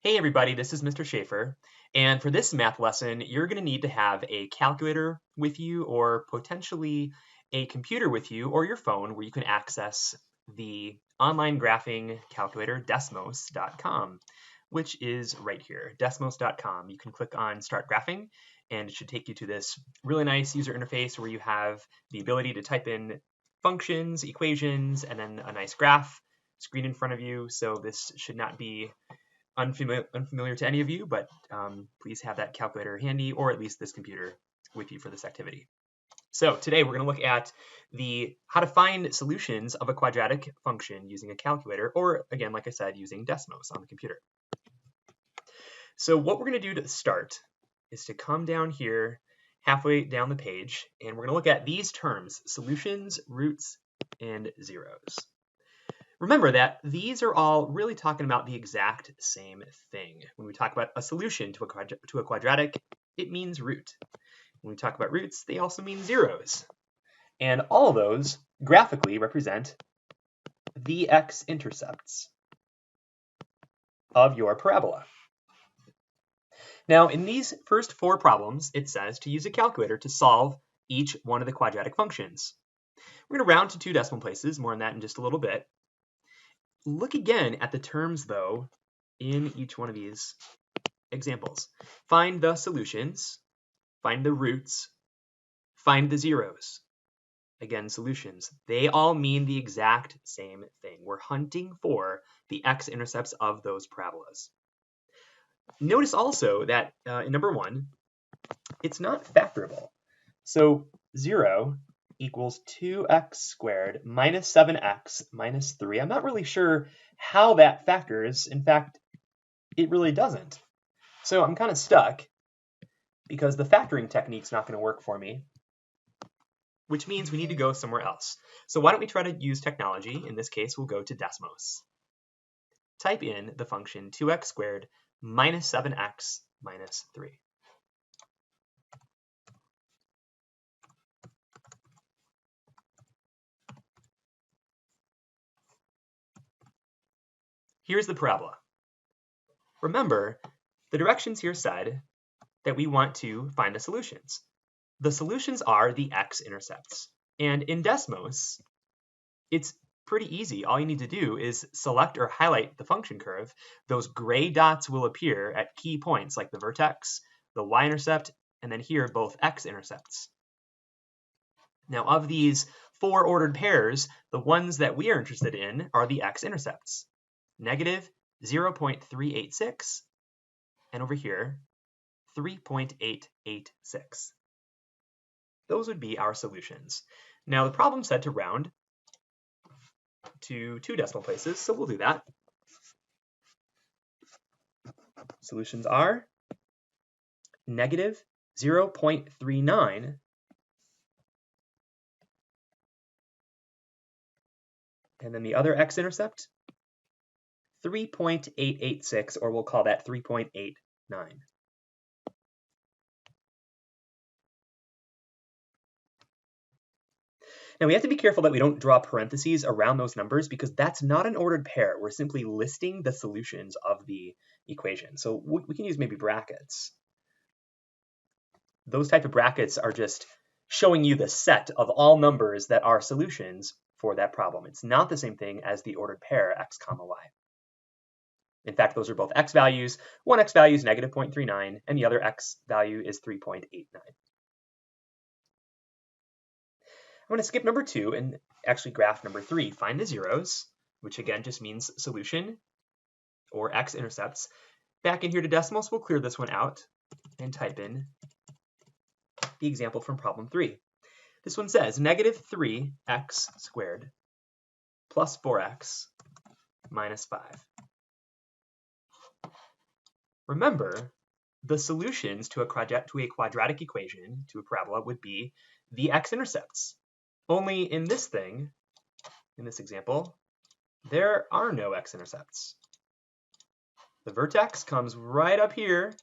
Hey everybody, this is Mr. Schaefer, and for this math lesson, you're going to need to have a calculator with you or potentially a computer with you or your phone where you can access the online graphing calculator DESMOS.com, which is right here, DESMOS.com. You can click on Start Graphing, and it should take you to this really nice user interface where you have the ability to type in functions, equations, and then a nice graph screen in front of you. So this should not be unfamiliar to any of you, but please have that calculator handy, or at least this computer with you for this activity. So today we're going to look at how to find solutions of a quadratic function using a calculator, or again, like I said, using DESMOS on the computer. So what we're going to do to start is to come down here halfway down the page, and we're going to look at these terms: solutions, roots, and zeros. Remember that these are all really talking about the exact same thing. When we talk about a solution to a quadratic, it means root. When we talk about roots, they also mean zeros. And all of those graphically represent the x-intercepts of your parabola. Now, in these first four problems, it says to use a calculator to solve each one of the quadratic functions. We're going to round to 2 decimal places, more on that in just a little bit. Look again at the terms, though, in each one of these examples. Find the solutions, find the roots, find the zeros. Again, solutions. They all mean the exact same thing. We're hunting for the x-intercepts of those parabolas. Notice also that in number 1, it's not factorable. So 0 equals 2x squared minus 7x minus 3. I'm not really sure how that factors. In fact, it really doesn't. So I'm kind of stuck because the factoring technique's not going to work for me, which means we need to go somewhere else. So why don't we try to use technology? In this case, we'll go to DESMOS. Type in the function 2x squared minus 7x minus 3. Here's the parabola. Remember, the directions here said that we want to find the solutions. The solutions are the x-intercepts. And in DESMOS, it's pretty easy. All you need to do is select or highlight the function curve. Those gray dots will appear at key points like the vertex, the y-intercept, and then here both x-intercepts. Now of these 4 ordered pairs, the ones that we are interested in are the x-intercepts. Negative 0.386, and over here, 3.886. Those would be our solutions. Now the problem said to round to 2 decimal places, so we'll do that. Solutions are negative 0.39 and then the other x-intercept, 3.886, or we'll call that 3.89. Now we have to be careful that we don't draw parentheses around those numbers because that's not an ordered pair. We're simply listing the solutions of the equation. So we can use maybe brackets. Those type of brackets are just showing you the set of all numbers that are solutions for that problem. It's not the same thing as the ordered pair x comma y. In fact, those are both x values. One x value is negative 0.39, and the other x value is 3.89. I'm going to skip number 2 and actually graph number 3. Find the zeros, which again just means solution or x-intercepts. Back in here to DESMOS, we'll clear this one out and type in the example from problem 3. This one says negative 3x squared plus 4x minus 5. Remember, the solutions to a quadratic equation, to a parabola, would be the x-intercepts. Only in this thing, in this example, there are no x-intercepts. The vertex comes right up here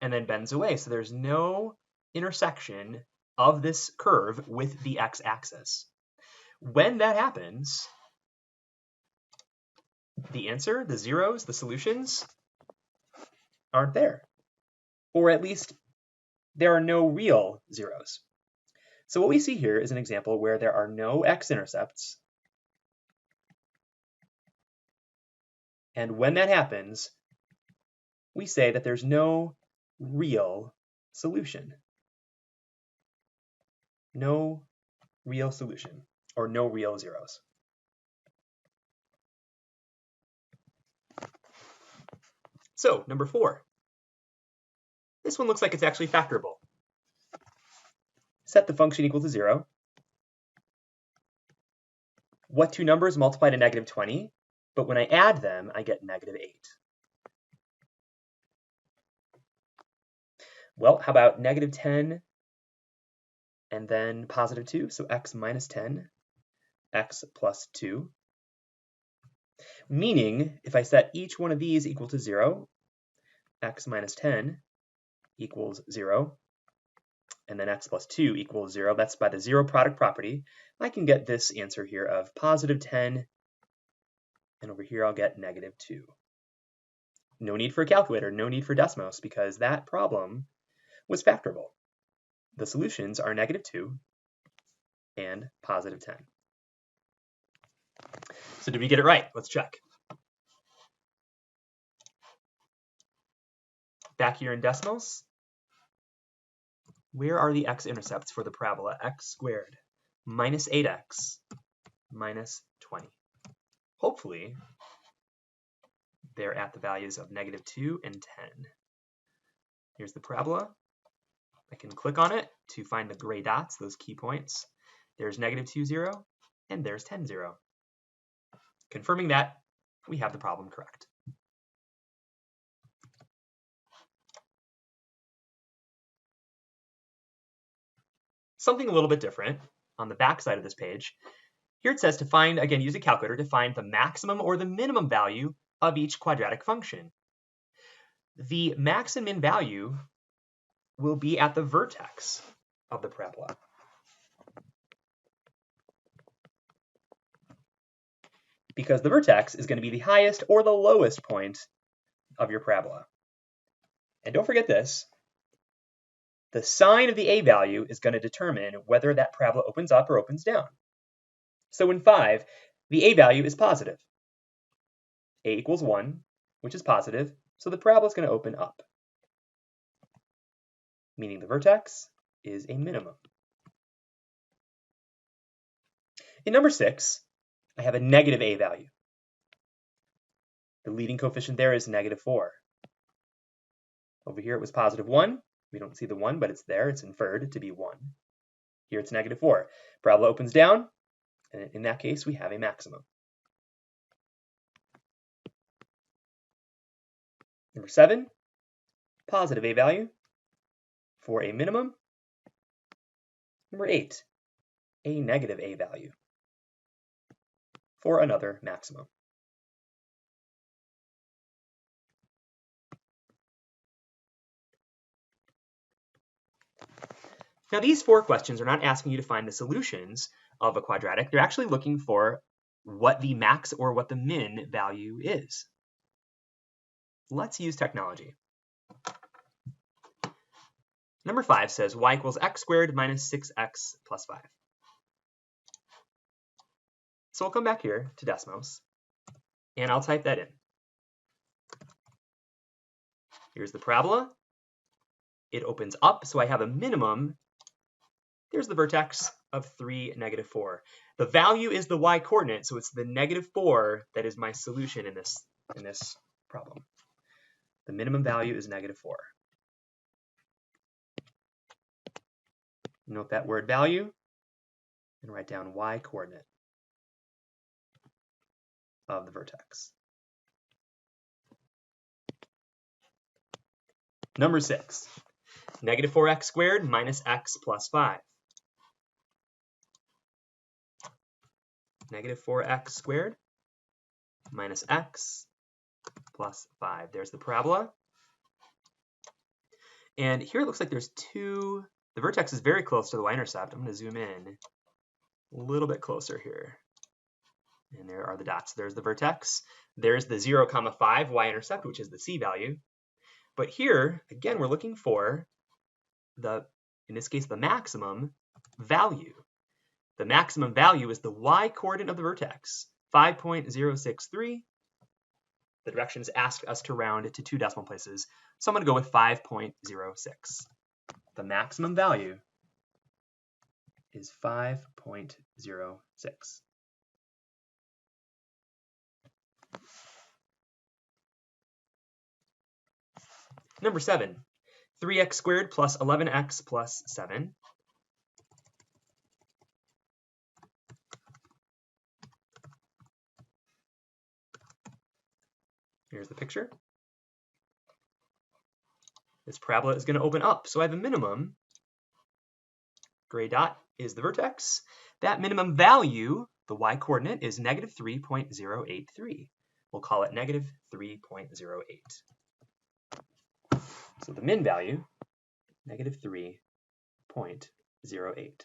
and then bends away, so there's no intersection of this curve with the x-axis. When that happens, the answer, the zeros, the solutions, aren't there. Or at least there are no real zeros. So what we see here is an example where there are no x-intercepts. And when that happens, we say that there's no real solution. No real solution, or no real zeros. So, number 4. This one looks like it's actually factorable. Set the function equal to 0. What two numbers multiply to negative 20? But when I add them, I get negative 8. Well, how about negative 10 and then positive 2? So x minus 10, x plus 2. Meaning, if I set each one of these equal to 0, x minus 10 equals 0, and then x plus 2 equals 0, that's by the zero product property, I can get this answer here of positive 10, and over here I'll get negative 2. No need for a calculator, no need for DESMOS, because that problem was factorable. The solutions are negative 2 and positive 10. So did we get it right? Let's check. Back here in DESMOS, where are the x-intercepts for the parabola x squared minus 8x minus 20? Hopefully, they're at the values of negative 2 and 10. Here's the parabola. I can click on it to find the gray dots, those key points. There's negative 2, 0, and there's 10, 0. Confirming that, we have the problem correct. Something a little bit different on the back side of this page. Here it says to find, again, use a calculator to find the maximum or the minimum value of each quadratic function. The max and min value will be at the vertex of the parabola. Because the vertex is going to be the highest or the lowest point of your parabola. And don't forget this, the sign of the a value is going to determine whether that parabola opens up or opens down. So in 5, the a value is positive. A equals 1, which is positive, so the parabola is going to open up, meaning the vertex is a minimum. In number 6, I have a negative a value. The leading coefficient there is negative 4. Over here it was positive 1. We don't see the 1, but it's there. It's inferred to be 1. Here it's negative 4. Parabola opens down, and in that case we have a maximum. Number 7, positive a value for a minimum. Number 8, a negative a value for another maximum. Now these 4 questions are not asking you to find the solutions of a quadratic. They're actually looking for what the max or what the min value is. Let's use technology. Number 5 says y equals x squared minus 6x plus 5. So I'll come back here to DESMOS, and I'll type that in. Here's the parabola. It opens up, so I have a minimum. There's the vertex of 3, negative 4. The value is the y-coordinate, so it's the negative 4 that is my solution in this problem. The minimum value is negative 4. Note that word value and write down y-coordinate of the vertex. Number 6, negative 4x squared minus x plus 5. Negative 4x squared minus x plus 5. There's the parabola. And here it looks like there's 2. The vertex is very close to the y-intercept. I'm going to zoom in a little bit closer here. And there are the dots. There's the vertex. There's the 0, 5 y-intercept, which is the c value. But here, again, we're looking for in this case, the maximum value. The maximum value is the y-coordinate of the vertex, 5.063. The directions ask us to round it to 2 decimal places, so I'm going to go with 5.06. The maximum value is 5.06. Number 7, 3x squared plus 11x plus 7. Here's the picture. This parabola is going to open up, so I have a minimum. Gray dot is the vertex. That minimum value, the y-coordinate, is negative 3.083. We'll call it negative 3.08. So the min value, negative 3.08.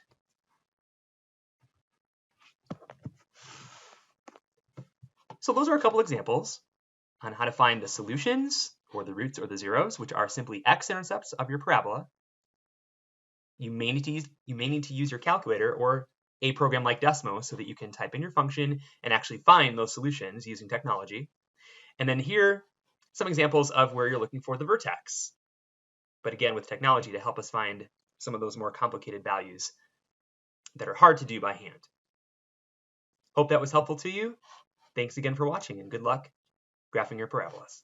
So those are a couple examples on how to find the solutions, or the roots or the zeros, which are simply x-intercepts of your parabola. You may need to use your calculator or a program like DESMOS so that you can type in your function and actually find those solutions using technology. And then here, some examples of where you're looking for the vertex. But again, with technology to help us find some of those more complicated values that are hard to do by hand. Hope that was helpful to you. Thanks again for watching, and good luck graphing your parabolas.